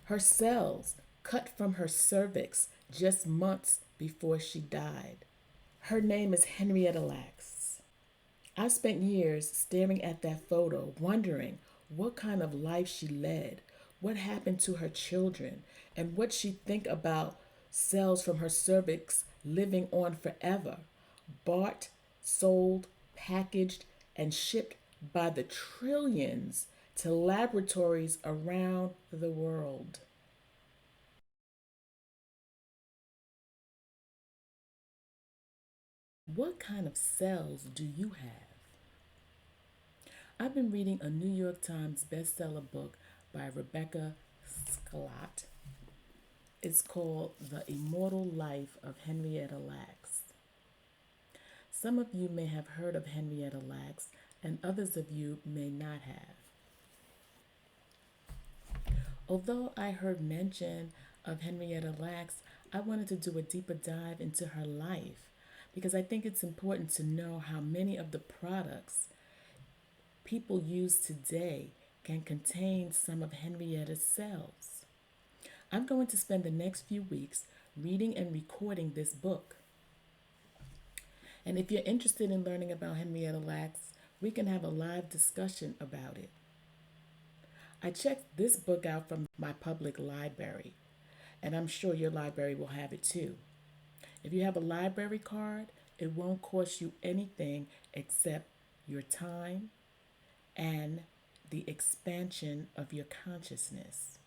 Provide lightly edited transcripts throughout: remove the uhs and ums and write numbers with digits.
her cells cut from her cervix just months before she died. Her name is Henrietta Lacks. I spent years staring at that photo, wondering what kind of life she led, what happened to her children, and what she'd think about cells from her cervix living on forever, bought, sold, packaged, and shipped by the trillions to laboratories around the world. What kind of cells do you have? I've been reading a New York Times bestseller book by Rebecca Skloot. It's called The Immortal Life of Henrietta Lacks. Some of you may have heard of Henrietta Lacks, and others of you may not have. Although I heard mention of Henrietta Lacks, I wanted to do a deeper dive into her life because I think it's important to know how many of the products people use today can contain some of Henrietta's cells. I'm going to spend the next few weeks reading and recording this book. And if you're interested in learning about Henrietta Lacks, we can have a live discussion about it. I checked this book out from my public library, and I'm sure your library will have it too. If you have a library card, it won't cost you anything except your time and the expansion of your consciousness.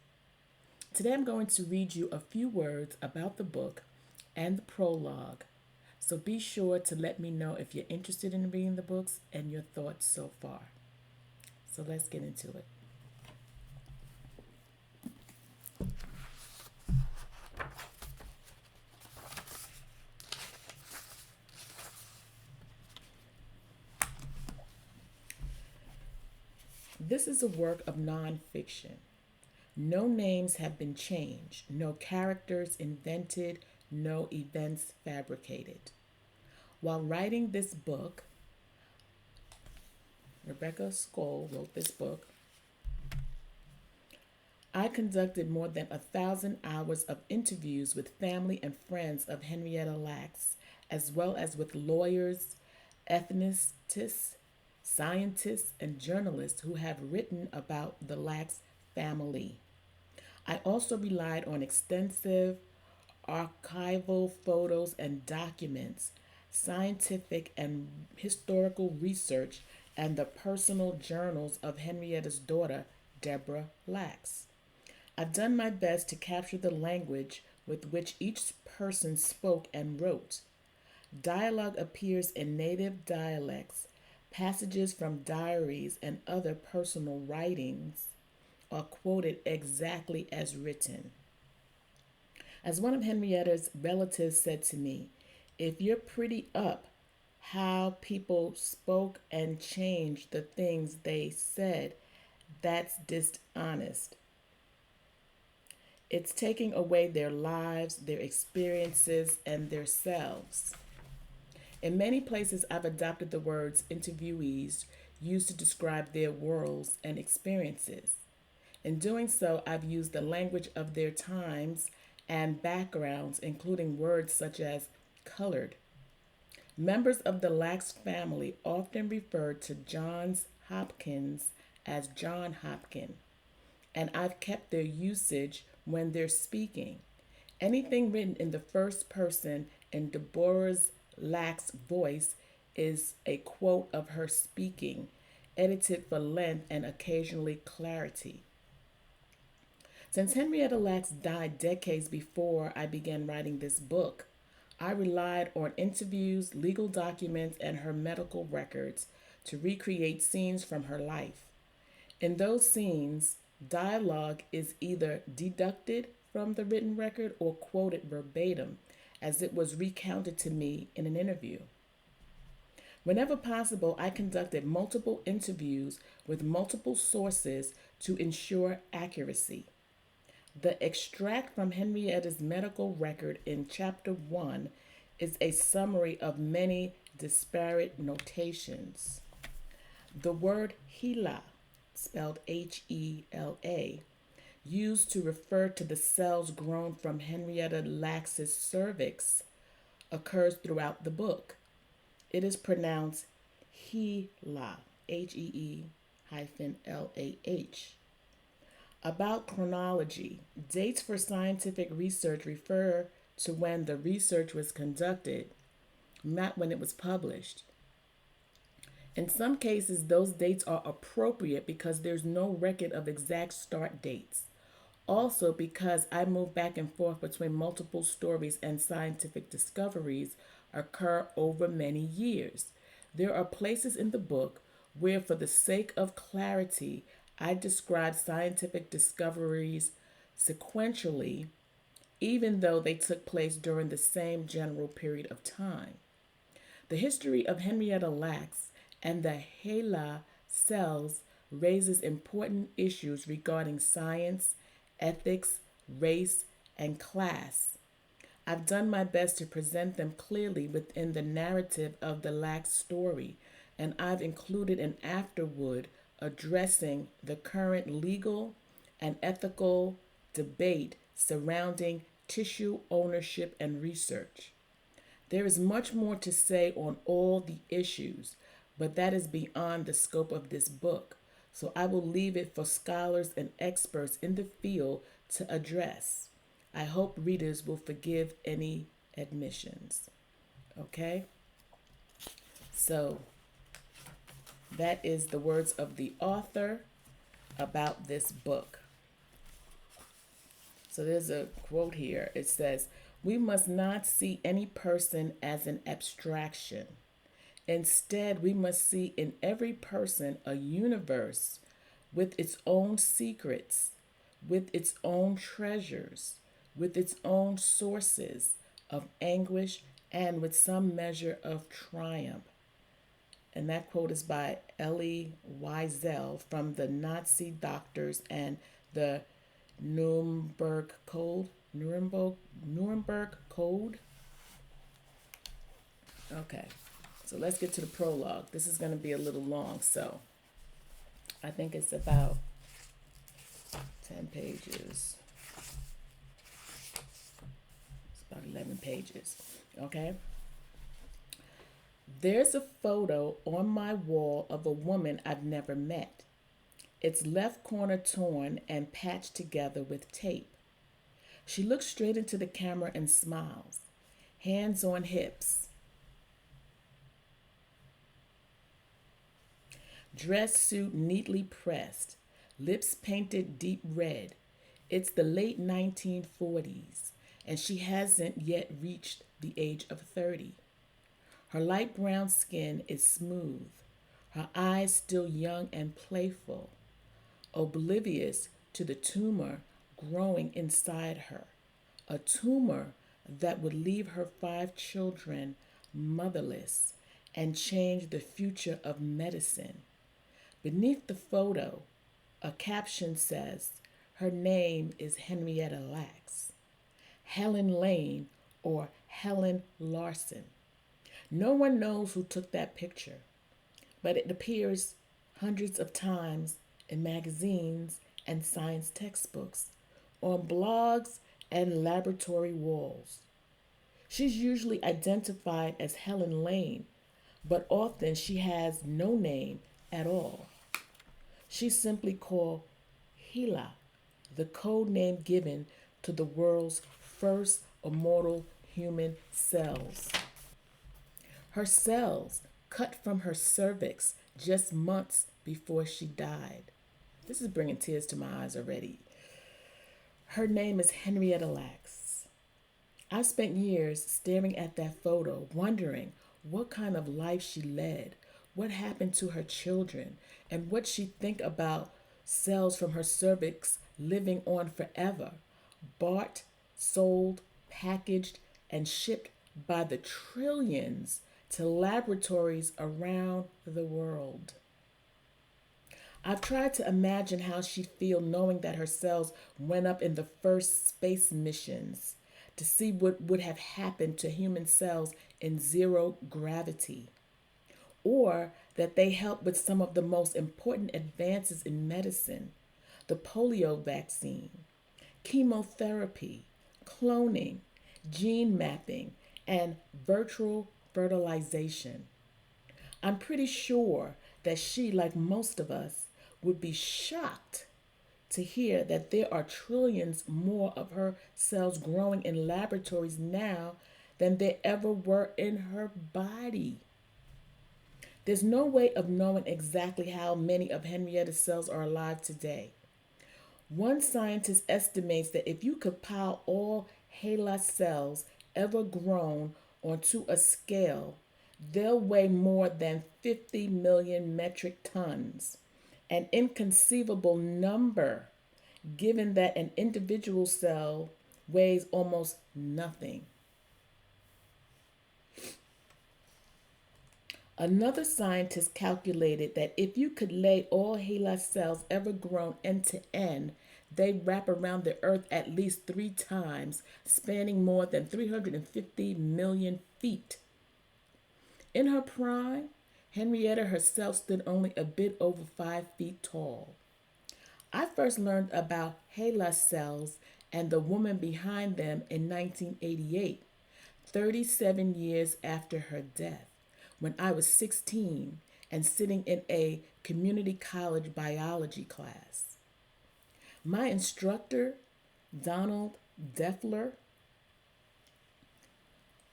Today I'm going to read you a few words about the book and the prologue, so be sure to let me know if you're interested in reading the books and your thoughts so far. So let's get into it. This is a work of nonfiction. No names have been changed, no characters invented, no events fabricated. While writing this book, Rebecca Skloot wrote this book, I conducted more than 1,000 hours of interviews with family and friends of Henrietta Lacks, as well as with lawyers, ethicists, scientists, and journalists who have written about the Lacks family. I also relied on extensive archival photos and documents, scientific and historical research, and the personal journals of Henrietta's daughter, Deborah Lacks. I've done my best to capture the language with which each person spoke and wrote. Dialogue appears in native dialects. Passages from diaries and other personal writings are quoted exactly as written. As one of Henrietta's relatives said to me, if you're pretty up how people spoke and changed the things they said, that's dishonest. It's taking away their lives, their experiences, and their selves. In many places, I've adopted the words interviewees used to describe their worlds and experiences. In doing so, I've used the language of their times and backgrounds, including words such as colored. Members of the Lacks family often referred to Johns Hopkins as John Hopkins, and I've kept their usage when they're speaking. Anything written in the first person in Deborah Lacks' voice is a quote of her speaking, edited for length and occasionally clarity. Since Henrietta Lacks died decades before I began writing this book, I relied on interviews, legal documents, and her medical records to recreate scenes from her life. In those scenes, dialogue is either deducted from the written record or quoted verbatim as it was recounted to me in an interview. Whenever possible, I conducted multiple interviews with multiple sources to ensure accuracy. The extract from Henrietta's medical record in Chapter 1 is a summary of many disparate notations. The word HeLa, spelled HeLa, used to refer to the cells grown from Henrietta Lacks's cervix, occurs throughout the book. It is pronounced HeLa, HEE hyphen LAH. About chronology, dates for scientific research refer to when the research was conducted, not when it was published. In some cases, those dates are appropriate because there's no record of exact start dates. Also, because I move back and forth between multiple stories and scientific discoveries occur over many years. There are places in the book where, for the sake of clarity, I describe scientific discoveries sequentially, even though they took place during the same general period of time. The history of Henrietta Lacks and the HeLa cells raises important issues regarding science, ethics, race, and class. I've done my best to present them clearly within the narrative of the Lacks story, and I've included an afterword addressing the current legal and ethical debate surrounding tissue ownership and research. There is much more to say on all the issues, but that is beyond the scope of this book, so I will leave it for scholars and experts in the field to address. I hope readers will forgive any admissions. Okay? So, that is the words of the author about this book. So there's a quote here. It says, "We must not see any person as an abstraction. Instead, we must see in every person a universe with its own secrets, with its own treasures, with its own sources of anguish, and with some measure of triumph." And that quote is by Elie Wiesel from the Nazi Doctors and the Nuremberg Code. Nuremberg Code. Okay, so let's get to the prologue. This is going to be a little long, so I think it's about 10 pages. It's about 11 pages. Okay. There's a photo on my wall of a woman I've never met. Its left corner torn and patched together with tape. She looks straight into the camera and smiles, hands on hips. Dress suit neatly pressed, lips painted deep red. It's the late 1940s, and she hasn't yet reached the age of 30. Her light brown skin is smooth, her eyes still young and playful, oblivious to the tumor growing inside her, a tumor that would leave her 5 children motherless and change the future of medicine. Beneath the photo, a caption says, her name is Henrietta Lacks, Helen Lane or Helen Larson. No one knows who took that picture, but it appears hundreds of times in magazines and science textbooks, on blogs and laboratory walls. She's usually identified as Helen Lane, but often she has no name at all. She's simply called HeLa, the code name given to the world's first immortal human cells. Her cells cut from her cervix just months before she died. This is bringing tears to my eyes already. Her name is Henrietta Lacks. I spent years staring at that photo, wondering what kind of life she led, what happened to her children, and what she'd think about cells from her cervix living on forever, bought, sold, packaged, and shipped by the trillions to laboratories around the world. I've tried to imagine how she'd feel knowing that her cells went up in the first space missions to see what would have happened to human cells in zero gravity, or that they helped with some of the most important advances in medicine, the polio vaccine, chemotherapy, cloning, gene mapping, and virtual fertilization. I'm pretty sure that she, like most of us, would be shocked to hear that there are trillions more of her cells growing in laboratories now than there ever were in her body. There's no way of knowing exactly how many of Henrietta's cells are alive today. One scientist estimates that if you could pile all HeLa cells ever grown onto a scale, they'll weigh more than 50 million metric tons, an inconceivable number given that an individual cell weighs almost nothing. Another scientist calculated that if you could lay all HeLa cells ever grown end to end, they'd wrap around the Earth at least 3 times, spanning more than 350 million feet. In her prime, Henrietta herself stood only a bit over 5 feet tall. I first learned about HeLa cells and the woman behind them in 1988, 37 years after her death, when I was 16 and sitting in a community college biology class. My instructor, Donald Deffler,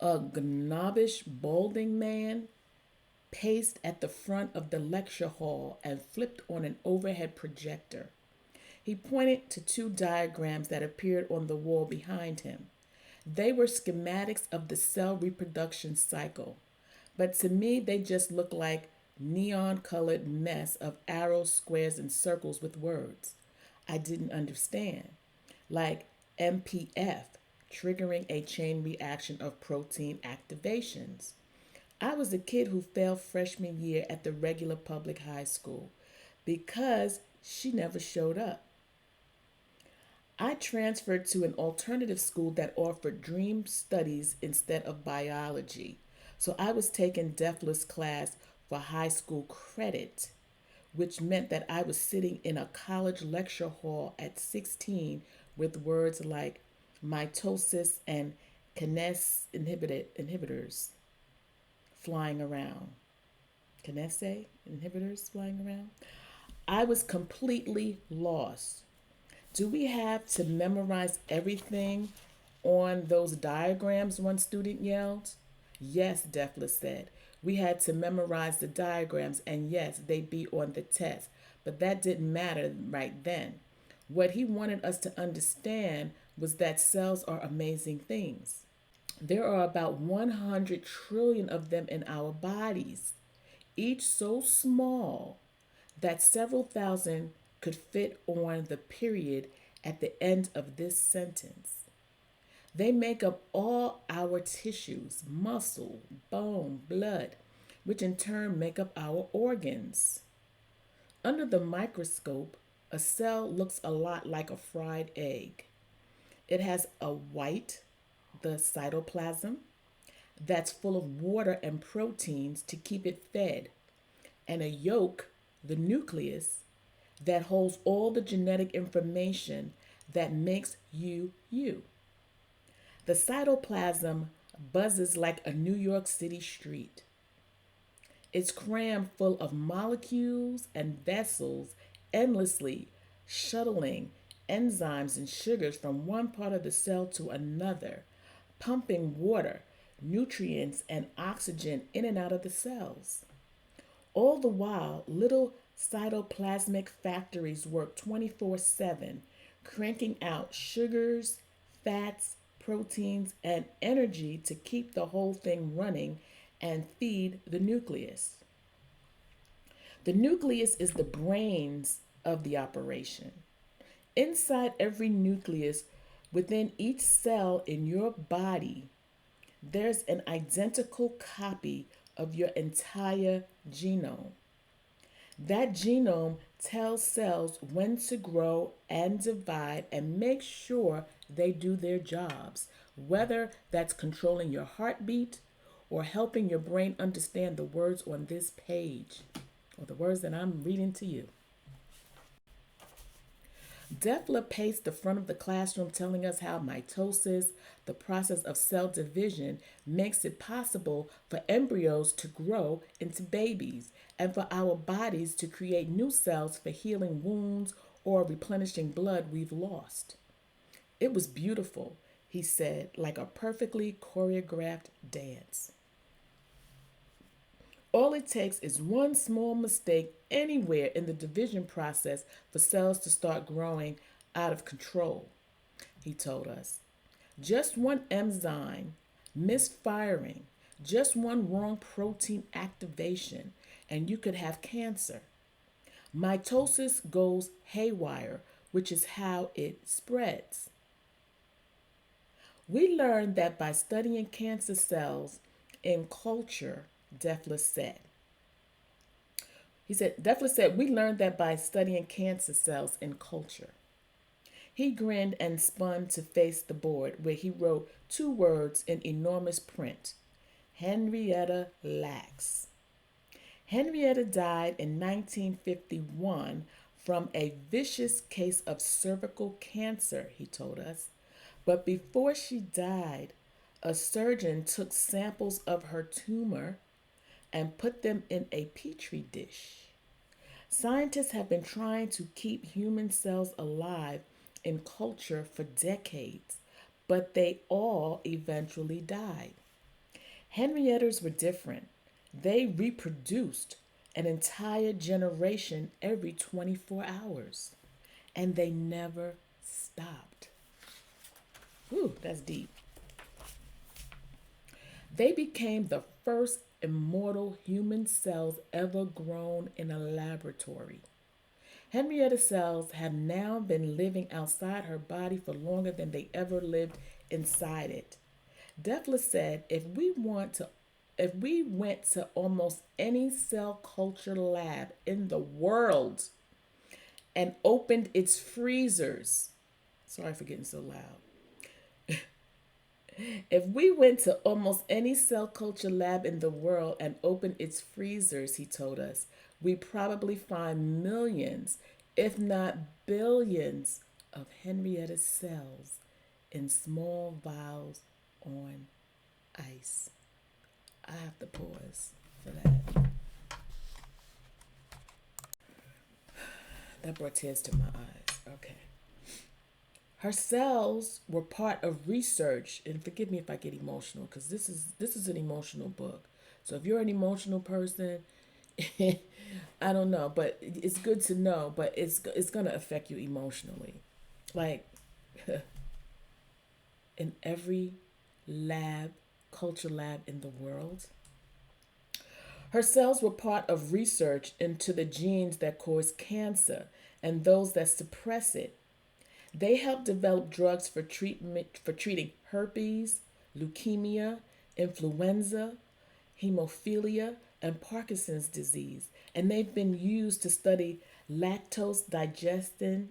a snobbish, balding man, paced at the front of the lecture hall and flipped on an overhead projector. He pointed to 2 diagrams that appeared on the wall behind him. They were schematics of the cell reproduction cycle, but to me they just looked like neon-colored mess of arrows, squares, and circles with words I didn't understand, like MPF, triggering a chain reaction of protein activations. I was a kid who failed freshman year at the regular public high school because she never showed up. I transferred to an alternative school that offered dream studies instead of biology. So I was taking Defler's class for high school credit, which meant that I was sitting in a college lecture hall at 16 with words like mitosis and kinase inhibitors flying around. Kinase inhibitors flying around? I was completely lost. Do we have to memorize everything on those diagrams? One student yelled. Yes, Defler said. We had to memorize the diagrams, and yes, they'd be on the test. But that didn't matter right then. What he wanted us to understand was that cells are amazing things. There are about 100 trillion of them in our bodies, each so small that several thousand could fit on the period at the end of this sentence. They make up all our tissues, muscle, bone, blood, which in turn make up our organs. Under the microscope, a cell looks a lot like a fried egg. It has a white, the cytoplasm, that's full of water and proteins to keep it fed, and a yolk, the nucleus, that holds all the genetic information that makes you you. The cytoplasm buzzes like a New York City street. It's crammed full of molecules and vessels endlessly shuttling enzymes and sugars from one part of the cell to another, pumping water, nutrients, and oxygen in and out of the cells. All the while, little cytoplasmic factories work 24/7, cranking out sugars, fats, proteins, and energy to keep the whole thing running and feed the nucleus. The nucleus is the brains of the operation. Inside every nucleus, within each cell in your body, there's an identical copy of your entire genome. That genome tells cells when to grow and divide and make sure they do their jobs, whether that's controlling your heartbeat or helping your brain understand the words on this page or the words that I'm reading to you. Defla paced the front of the classroom telling us how mitosis, the process of cell division, makes it possible for embryos to grow into babies and for our bodies to create new cells for healing wounds or replenishing blood we've lost. It was beautiful, he said, like a perfectly choreographed dance. All it takes is one small mistake anywhere in the division process for cells to start growing out of control, he told us. Just one enzyme misfiring, just one wrong protein activation, and you could have cancer. Mitosis goes haywire, which is how it spreads. We learned that by studying cancer cells in culture, Defla said. Defla said, we learned that by studying cancer cells in culture. He grinned and spun to face the board where he wrote two words in enormous print: Henrietta Lacks. Henrietta died in 1951 from a vicious case of cervical cancer, he told us. But before she died, a surgeon took samples of her tumor and put them in a petri dish. Scientists have been trying to keep human cells alive in culture for decades, but they all eventually died. Henrietta's were different. They reproduced an entire generation every 24 hours, and they never stopped. Whew, that's deep. They became the first immortal human cells ever grown in a laboratory. Henrietta's cells have now been living outside her body for longer than they ever lived inside it. Defla said if we went to almost any cell culture lab in the world and opened its freezers, sorry for getting so loud. If we went to almost any cell culture lab in the world and opened its freezers, he told us, we'd probably find millions, if not billions, of Henrietta's cells in small vials on ice. I have to pause for that. That brought tears to my eyes. Okay. Her cells were part of research, and forgive me if I get emotional, because this is an emotional book. So if you're an emotional person, I don't know, but it's good to know. But it's gonna affect you emotionally, like in every lab, culture lab in the world. Her cells were part of research into the genes that cause cancer and those that suppress it. They help develop drugs for treating herpes, leukemia, influenza, hemophilia, and Parkinson's disease. And they've been used to study lactose digestion,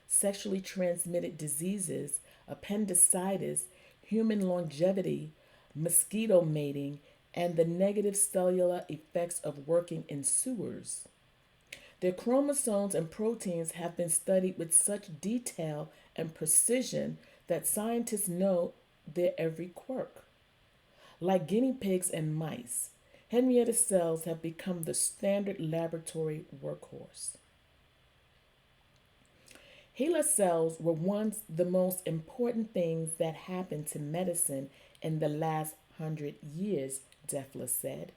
sexually transmitted diseases, appendicitis, human longevity, mosquito mating, and the negative cellular effects of working in sewers. Their chromosomes and proteins have been studied with such detail and precision that scientists know their every quirk. Like guinea pigs and mice, Henrietta's cells have become the standard laboratory workhorse. HeLa cells were once the most important things that happened to medicine in the last 100 years, Defla said.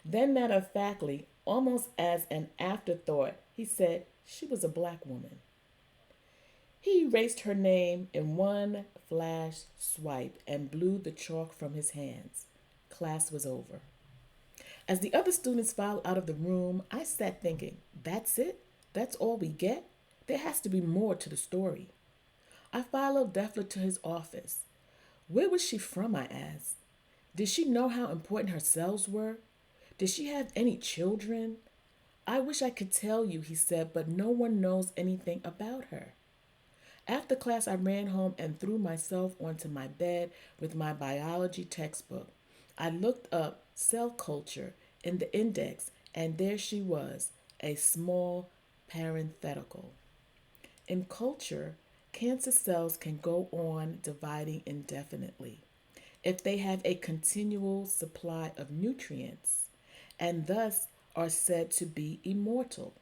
Then, matter of factly, almost as an afterthought, he said she was a black woman. He erased her name in one flash swipe and blew the chalk from his hands. Class was over. As the other students filed out of the room, I sat thinking, that's it? That's all we get? There has to be more to the story. I followed Defla to his office. Where was she from, I asked. Did she know how important her cells were? Did she have any children? I wish I could tell you, he said, but no one knows anything about her. After class, I ran home and threw myself onto my bed with my biology textbook. I looked up cell culture in the index, and there she was, a small parenthetical. In culture, cancer cells can go on dividing indefinitely if they have a continual supply of nutrients and thus are said to be immortal.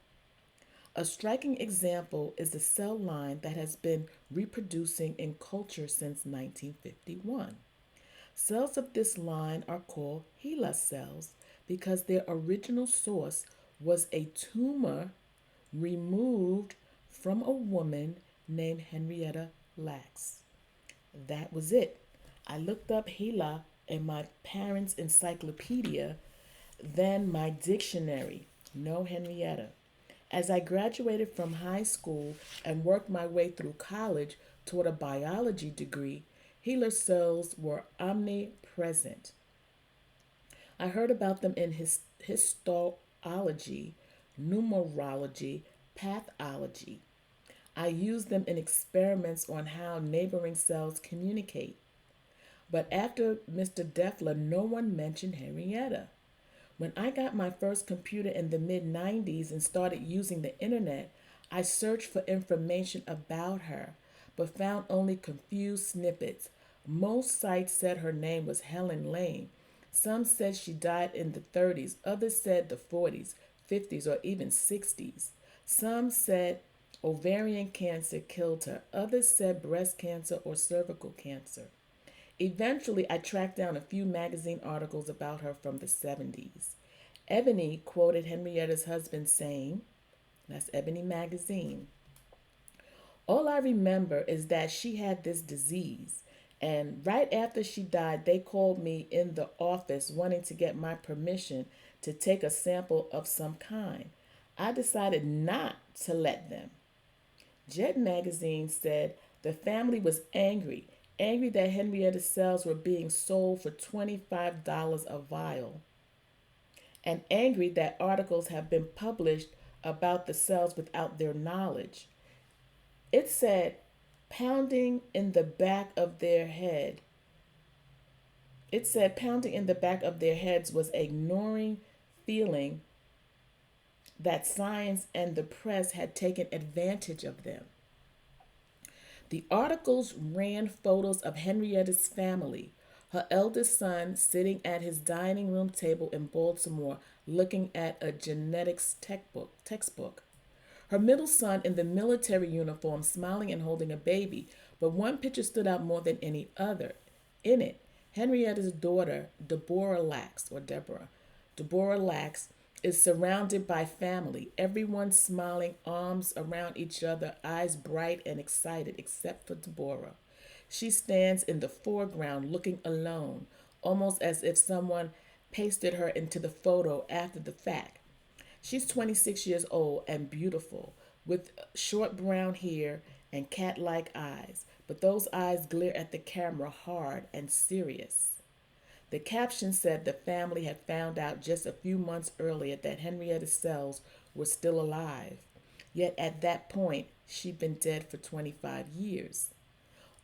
A striking example is the cell line that has been reproducing in culture since 1951. Cells of this line are called HeLa cells because their original source was a tumor removed from a woman named Henrietta Lacks. That was it. I looked up HeLa in my parents' encyclopedia, then my dictionary. No Henrietta. As I graduated from high school and worked my way through college toward a biology degree, HeLa cells were omnipresent. I heard about them in histology, numerology, pathology. I used them in experiments on how neighboring cells communicate. But after Mr. Defler, no one mentioned Henrietta. When I got my first computer in the mid 90s and started using the internet, I searched for information about her, but found only confused snippets. Most sites said her name was Helen Lane. Some said she died in the 30s, others said the 40s, 50s, or even 60s. Some said ovarian cancer killed her, others said breast cancer or cervical cancer. Eventually, I tracked down a few magazine articles about her from the 70s. Ebony quoted Henrietta's husband saying, that's Ebony magazine, all I remember is that she had this disease. And right after she died, they called me in the office wanting to get my permission to take a sample of some kind. I decided not to let them. Jet magazine said the family was angry that Henrietta's cells were being sold for $25 a vial, and angry that articles have been published about the cells without their knowledge. It said pounding in the back of their head. It said pounding in the back of their heads was a gnawing feeling that science and the press had taken advantage of them. The articles ran photos of Henrietta's family, her eldest son sitting at his dining room table in Baltimore looking at a genetics textbook. Her middle son in the military uniform smiling and holding a baby, but one picture stood out more than any other. In it, Henrietta's daughter, Deborah Lacks, is surrounded by family, everyone smiling, arms around each other, eyes bright and excited, except for Deborah. She stands in the foreground looking alone, almost as if someone pasted her into the photo after the fact. She's 26 years old and beautiful, with short brown hair and cat like eyes, but those eyes glare at the camera hard and serious. The caption said the family had found out just a few months earlier that Henrietta's cells were still alive. Yet at that point, she'd been dead for 25 years.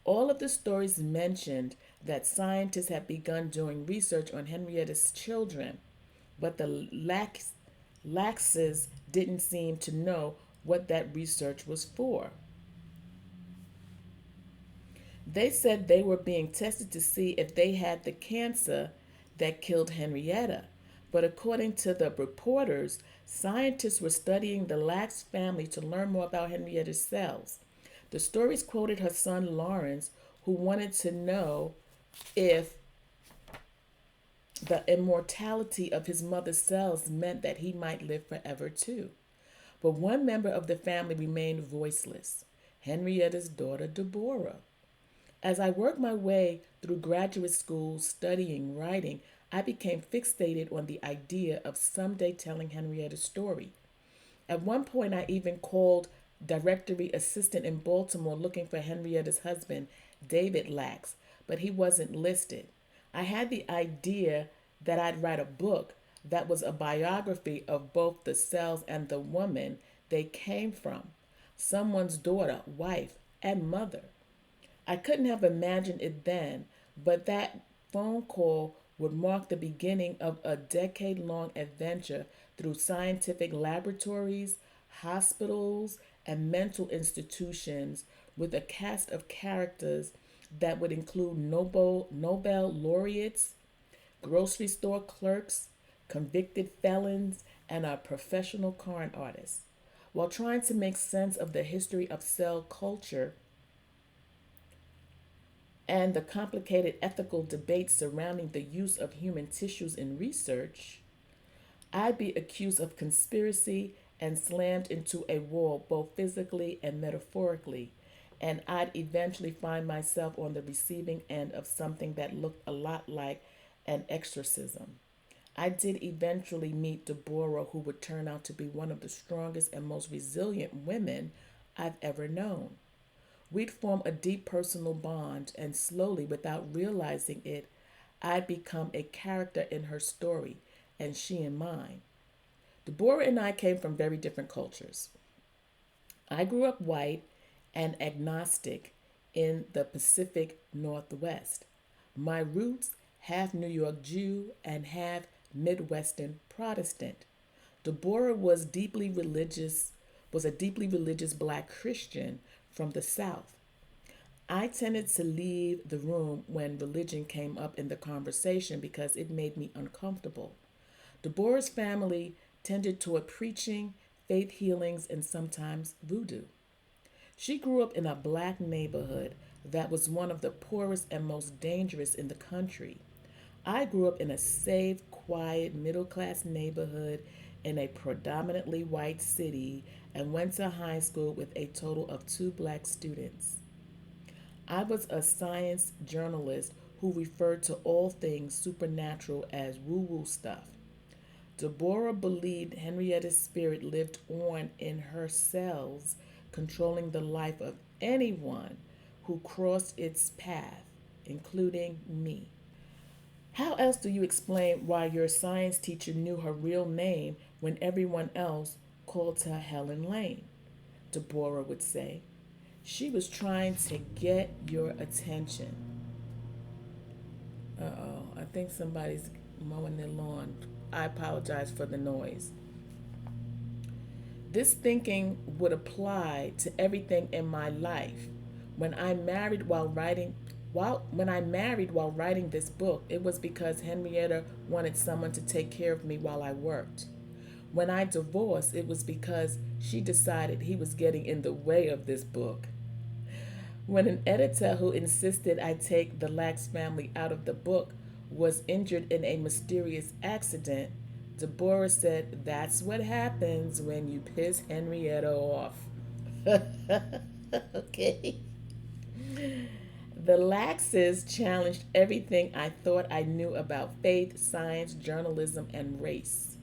All of the stories mentioned that scientists had begun doing research on Henrietta's children, but the Laxes didn't seem to know what that research was for. They said they were being tested to see if they had the cancer that killed Henrietta. But according to the reporters, scientists were studying the Lacks family to learn more about Henrietta's cells. The stories quoted her son Lawrence, who wanted to know if the immortality of his mother's cells meant that he might live forever too. But one member of the family remained voiceless, Henrietta's daughter Deborah. As I worked my way through graduate school studying writing, I became fixated on the idea of someday telling Henrietta's story. At one point, I even called directory assistant in Baltimore looking for Henrietta's husband, David Lacks, but he wasn't listed. I had the idea that I'd write a book that was a biography of both the cells and the woman they came from, someone's daughter, wife, and mother. I couldn't have imagined it then, but that phone call would mark the beginning of a decade long adventure through scientific laboratories, hospitals, and mental institutions with a cast of characters that would include Nobel laureates, grocery store clerks, convicted felons, and a professional con artist. While trying to make sense of the history of cell culture and the complicated ethical debates surrounding the use of human tissues in research, I'd be accused of conspiracy and slammed into a wall both physically and metaphorically, and I'd eventually find myself on the receiving end of something that looked a lot like an exorcism. I did eventually meet Deborah, who would turn out to be one of the strongest and most resilient women I've ever known. We'd form a deep personal bond, and slowly, without realizing it, I'd become a character in her story, and she in mine. Deborah and I came from very different cultures. I grew up white and agnostic in the Pacific Northwest. My roots, half New York Jew and half Midwestern Protestant. Deborah was a deeply religious black Christian from the South. I tended to leave the room when religion came up in the conversation because it made me uncomfortable. Deborah's family tended toward preaching, faith healings, and sometimes voodoo. She grew up in a black neighborhood that was one of the poorest and most dangerous in the country. I grew up in a safe, quiet, middle class neighborhood in a predominantly white city and went to high school with a total of two black students. I was a science journalist who referred to all things supernatural as woo woo stuff. Deborah believed Henrietta's spirit lived on in her cells, controlling the life of anyone who crossed its path, including me. How else do you explain why your science teacher knew her real name when everyone else called her Helen Lane? Deborah would say. She was trying to get your attention. Uh-oh, I think somebody's mowing their lawn. I apologize for the noise. This thinking would apply to everything in my life. When I married while writing when I married while writing this book, it was because Henrietta wanted someone to take care of me while I worked. When I divorced, it was because she decided he was getting in the way of this book. When an editor who insisted I take the Lacks family out of the book was injured in a mysterious accident, Deborah said, "That's what happens when you piss Henrietta off." Okay. The Laxes challenged everything I thought I knew about faith, science, journalism, and race.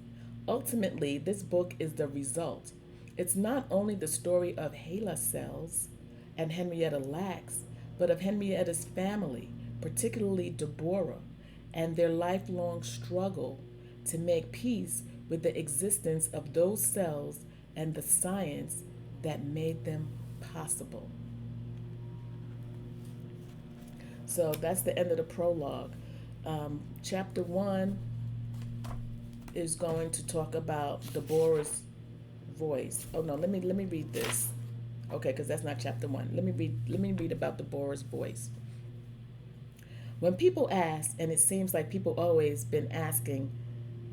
Ultimately, this book is the result. It's not only the story of HeLa cells and Henrietta Lacks, but of Henrietta's family, particularly Deborah, and their lifelong struggle to make peace with the existence of those cells and the science that made them possible. So that's the end of the prologue. Chapter 1 is going to talk about Deborah's voice. Oh no, let me read this. Okay, because that's not chapter 1. Let me read about Deborah's voice. When people ask, and it seems like people always been asking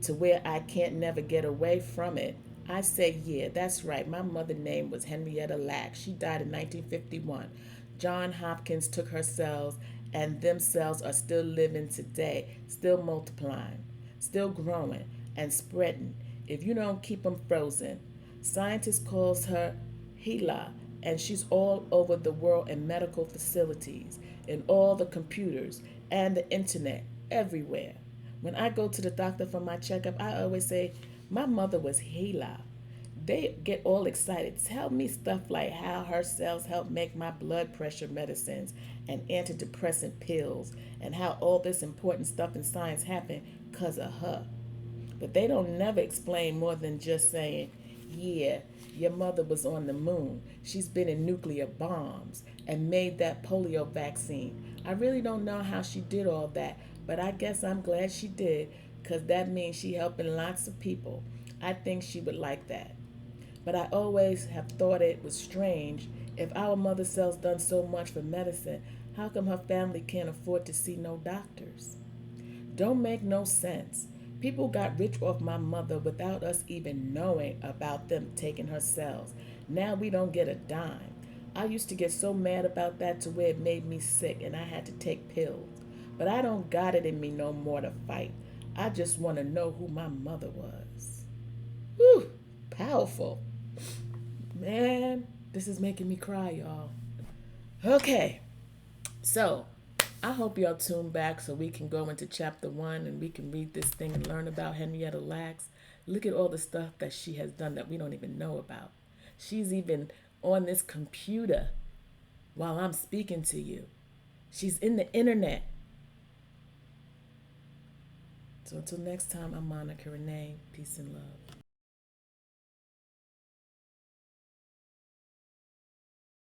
to where I can't never get away from it, I say, yeah, that's right. My mother's name was Henrietta Lacks. She died in 1951. John Hopkins took her cells, and them cells are still living today, still multiplying, still growing and spreading if you don't keep them frozen. Scientists calls her HeLa, and she's all over the world in medical facilities, in all the computers and the internet, everywhere. When I go to the doctor for my checkup, I always say, my mother was HeLa. They get all excited. Tell me stuff like how her cells help make my blood pressure medicines and antidepressant pills, and how all this important stuff in science happened because of her. But they don't never explain more than just saying, yeah, your mother was on the moon. She's been in nuclear bombs and made that polio vaccine. I really don't know how she did all that, but I guess I'm glad she did, because that means she helping lots of people. I think she would like that. But I always have thought it was strange. If our mother cells done so much for medicine, how come her family can't afford to see no doctors? Don't make no sense. People got rich off my mother without us even knowing about them taking her cells. Now we don't get a dime. I used to get so mad about that to where it made me sick and I had to take pills. But I don't got it in me no more to fight. I just want to know who my mother was. Whew, powerful. Man, this is making me cry, y'all. Okay, so I hope y'all tune back so we can go into chapter 1 and we can read this thing and learn about Henrietta Lacks. Look at all the stuff that she has done that we don't even know about. She's even on this computer while I'm speaking to you. She's in the internet. So until next time, I'm Monica Renee. Peace and love.